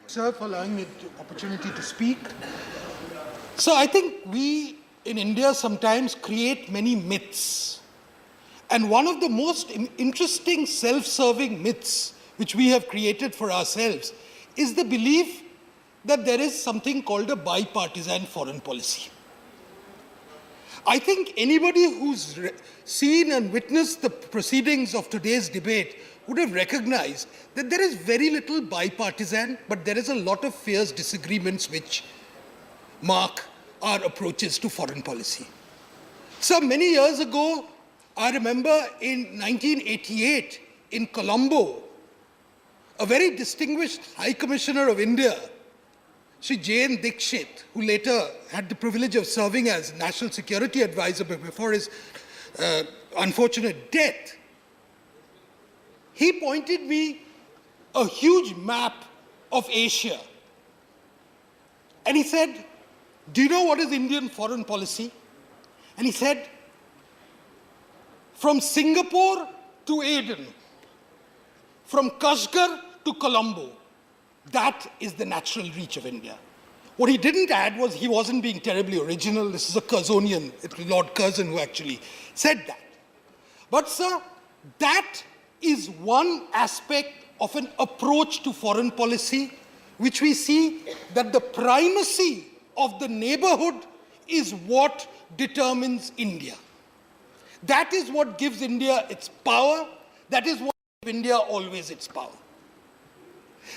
Sir, for allowing me the opportunity to speak. So I think we in India sometimes create many myths. And one of the most interesting self-serving myths which we have created for ourselves is the belief that there is something called a bipartisan foreign policy. I think anybody who's seen and witnessed the proceedings of today's debate would have recognized that there is very little bipartisan, but there is a lot of fierce disagreements which mark our approaches to foreign policy. So many years ago, I remember in 1988 in Colombo, a very distinguished High Commissioner of India, Shri Jain Dikshit, who later had the privilege of serving as National Security Advisor before his unfortunate death, he pointed me a huge map of Asia. And he said, "Do you know what is Indian foreign policy?" And he said, "From Singapore to Aden, from Kashgar to Colombo, that is the natural reach of India." What he didn't add was he wasn't being terribly original. This is a Curzonian, it was Lord Curzon who actually said that. But sir, that is one aspect of an approach to foreign policy which we see that the primacy of the neighborhood is what determines India. That is what gives India its power. That is what gives India always its power.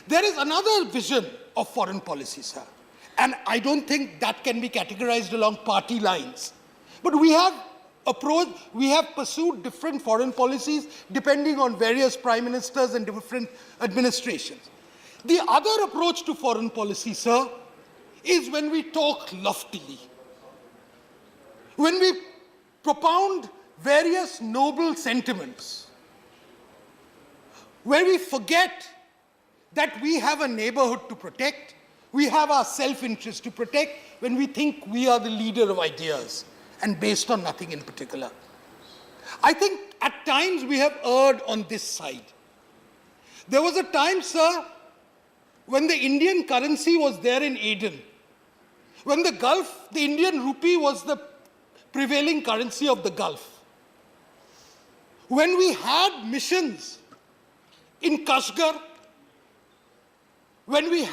There is another vision of foreign policy, sir, and I don't think that can be categorized along party lines. But we have pursued different foreign policies depending on various prime ministers and different administrations. The other approach to foreign policy, sir, is when we talk loftily, when we propound various noble sentiments, where we forget that we have a neighborhood to protect, we have our self-interest to protect when we think we are the leader of ideas and based on nothing in particular. I think at times we have erred on this side. There was a time, sir, when the Indian currency was there in Aden, when the Gulf, the Indian rupee was the prevailing currency of the Gulf. When we had missions in Kashgar, when we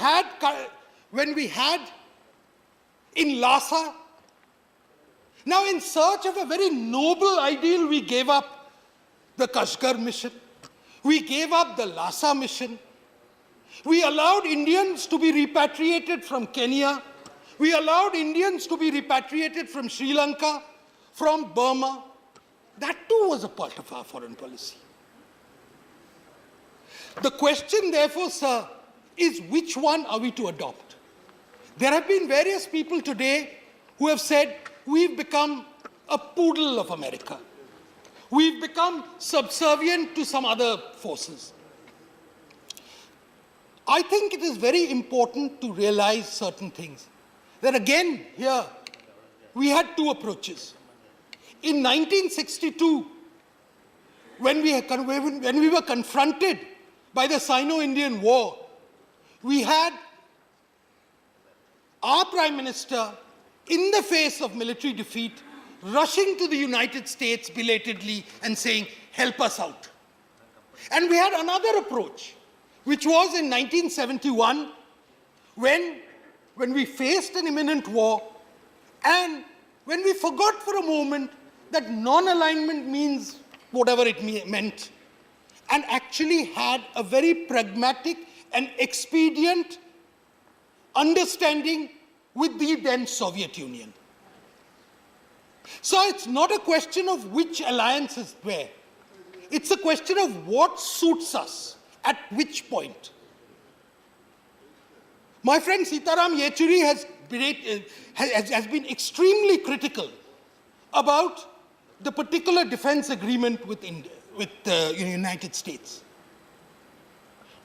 had in Lhasa. Now, in search of a very noble ideal, we gave up the Kashgar mission. We gave up the Lhasa mission. We allowed Indians to be repatriated from Kenya. We allowed Indians to be repatriated from Sri Lanka, from Burma. That too was a part of our foreign policy. The question, therefore, sir, is which one are we to adopt? There have been various people today who have said, we've become a poodle of America. We've become subservient to some other forces. I think it is very important to realize certain things. That again, here, we had two approaches. In 1962, when we were confronted by the Sino-Indian War, we had our Prime Minister, in the face of military defeat, rushing to the United States belatedly and saying, "Help us out." And we had another approach, which was in 1971, when we faced an imminent war, and when we forgot for a moment that non-alignment means whatever it meant, and actually had a very pragmatic and expedient understanding with the then Soviet Union. So it's not a question of which alliance is where. It's a question of what suits us at which point. My friend Sitaram Yechuri has been extremely critical about the particular defense agreement with the United States.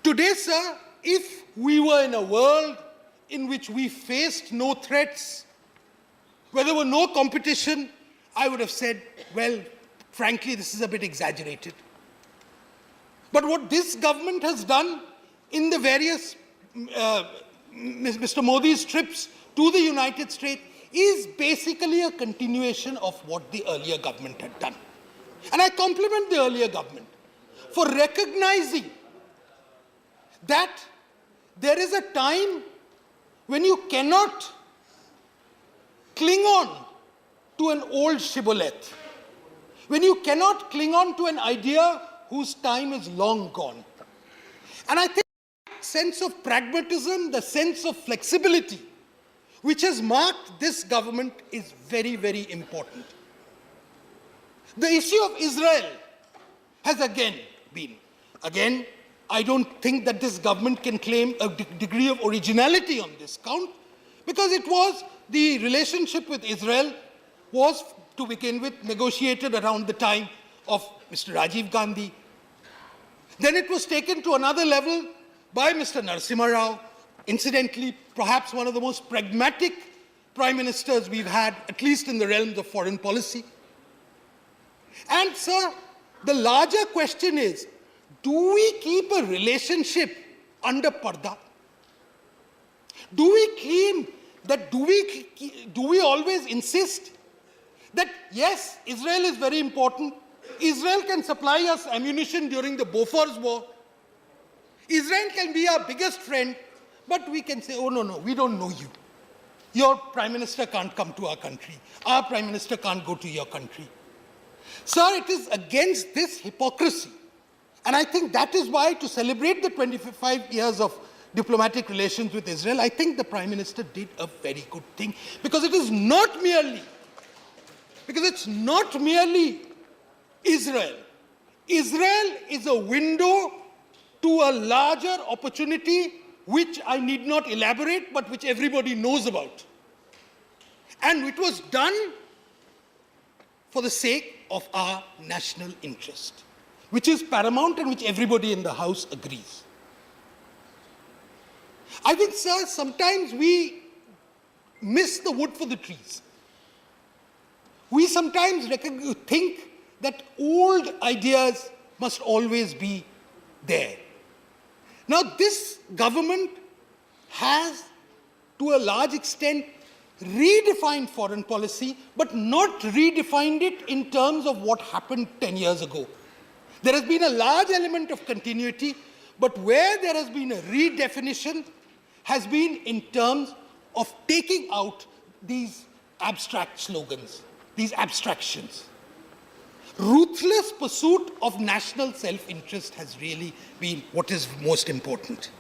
Today, sir, if we were in a world in which we faced no threats, where there were no competition, I would have said, well, frankly, this is a bit exaggerated. But what this government has done in the various Mr. Modi's trips to the United States is basically a continuation of what the earlier government had done. And I compliment the earlier government for recognizing that there is a time when you cannot cling on to an old shibboleth, when you cannot cling on to an idea whose time is long gone. And I think the sense of pragmatism, the sense of flexibility, which has marked this government is very, very important. The issue of Israel has again been, I don't think that this government can claim a degree of originality on this count, because it was the relationship with Israel was, to begin with, negotiated around the time of Mr. Rajiv Gandhi. Then it was taken to another level by Mr. Narasimha Rao, incidentally, perhaps one of the most pragmatic prime ministers we've had, at least in the realms of foreign policy. And, sir, the larger question is, do we keep a relationship under parda? Do we claim that, do we always insist that, yes, Israel is very important. Israel can supply us ammunition during the Bofors War. Israel can be our biggest friend, but we can say, oh, no, we don't know you. Your prime minister can't come to our country. Our prime minister can't go to your country. Sir, it is against this hypocrisy. And I think that is why, to celebrate the 25 years of diplomatic relations with Israel, I think the prime minister did a very good thing, because it's not merely Israel. Israel is a window to a larger opportunity which I need not elaborate, but which everybody knows about. And it was done for the sake of our national interest, which is paramount and which everybody in the House agrees. I think, sir, sometimes we miss the wood for the trees. We sometimes think that old ideas must always be there. Now, this government has, to a large extent, redefined foreign policy, but not redefined it in terms of what happened 10 years ago. There has been a large element of continuity, but where there has been a redefinition has been in terms of taking out these abstract slogans, these abstractions. Ruthless pursuit of national self-interest has really been what is most important.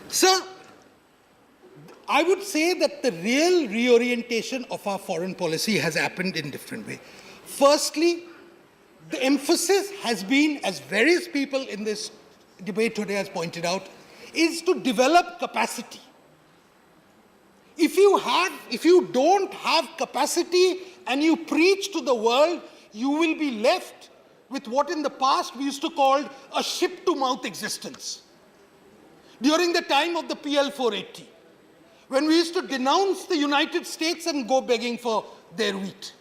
Sir, I would say that the real reorientation of our foreign policy has happened in different ways. Firstly, the emphasis has been, as various people in this debate today has pointed out, is to develop capacity. If you don't have capacity and you preach to the world, you will be left with what in the past we used to call a ship-to-mouth existence. During the time of the PL 480, when we used to denounce the United States and go begging for their wheat.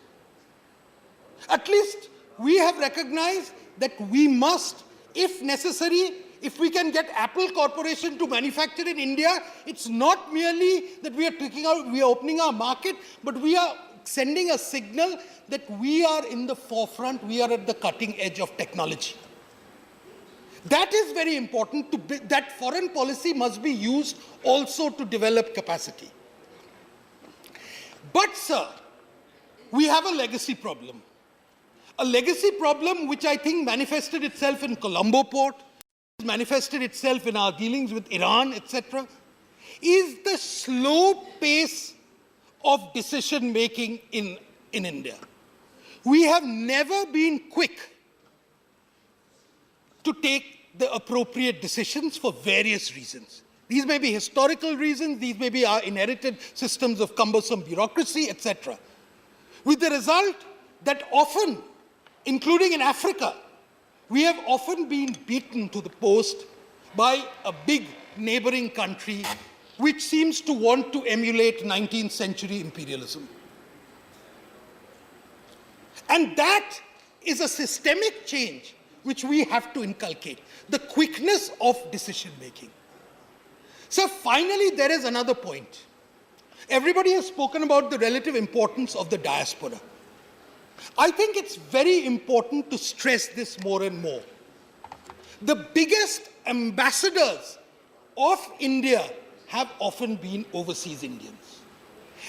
At least we have recognized that we must, if necessary, if we can get Apple Corporation to manufacture in India, it's not merely that we are opening our market, but we are sending a signal that we are in the forefront, we are at the cutting edge of technology. That is very important, that foreign policy must be used also to develop capacity. But, sir, we have a legacy problem. A legacy problem which I think manifested itself in Colombo port, manifested itself in our dealings with Iran, etc., is the slow pace of decision-making in India. We have never been quick to take the appropriate decisions for various reasons. These may be historical reasons, these may be our inherited systems of cumbersome bureaucracy, etc. With the result that often, including in Africa, we have often been beaten to the post by a big neighboring country which seems to want to emulate 19th century imperialism. And that is a systemic change which we have to inculcate, the quickness of decision-making. So finally, there is another point. Everybody has spoken about the relative importance of the diaspora. I think it's very important to stress this more and more. The biggest ambassadors of India have often been overseas Indians.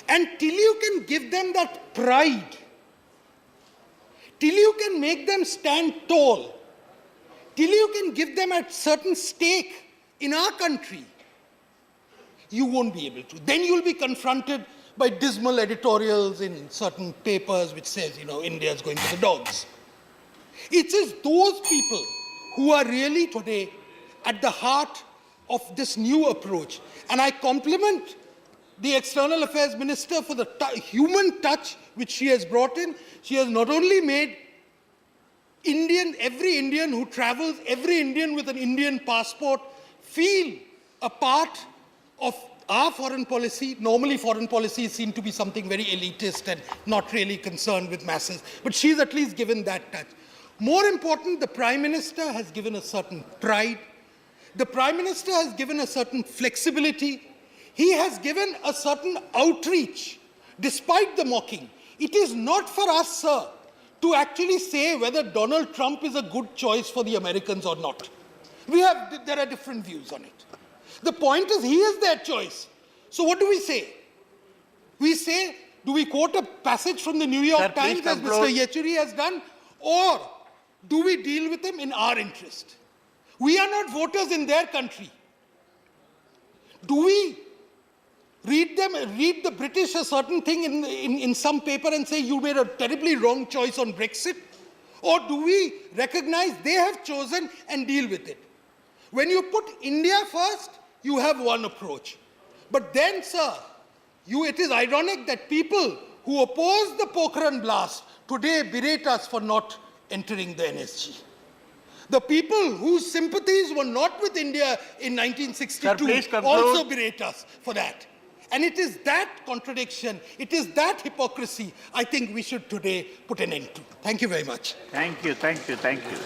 And till you can give them that pride, till you can make them stand tall, till you can give them a certain stake in our country, you won't be able to. Then you'll be confronted by dismal editorials in certain papers which says, India is going to the dogs. It is those people who are really today at the heart of this new approach. And I compliment the External Affairs Minister for the human touch which she has brought in. She has not only made every Indian who travels, every Indian with an Indian passport, feel a part of our foreign policy. Normally foreign policies seem to be something very elitist and not really concerned with masses. But she's at least given that touch. More important, the Prime Minister has given a certain pride. The Prime Minister has given a certain flexibility. He has given a certain outreach, despite the mocking. It is not for us, sir, to actually say whether Donald Trump is a good choice for the Americans or not. There are different views on it. The point is, he is their choice. So what do we say? We say, do we quote a passage from the New York Times, as Mr. Yechuri has done, or do we deal with them in our interest? We are not voters in their country. Do we read the British a certain thing in some paper and say you made a terribly wrong choice on Brexit? Or do we recognize they have chosen and deal with it? When you put India first, you have one approach. But then, sir, it is ironic that people who oppose the Pokhran blast today berate us for not entering the NSG. The people whose sympathies were not with India in 1962 also berate us for that. And it is that contradiction, it is that hypocrisy I think we should today put an end to. Thank you very much. Thank you, thank you, thank you.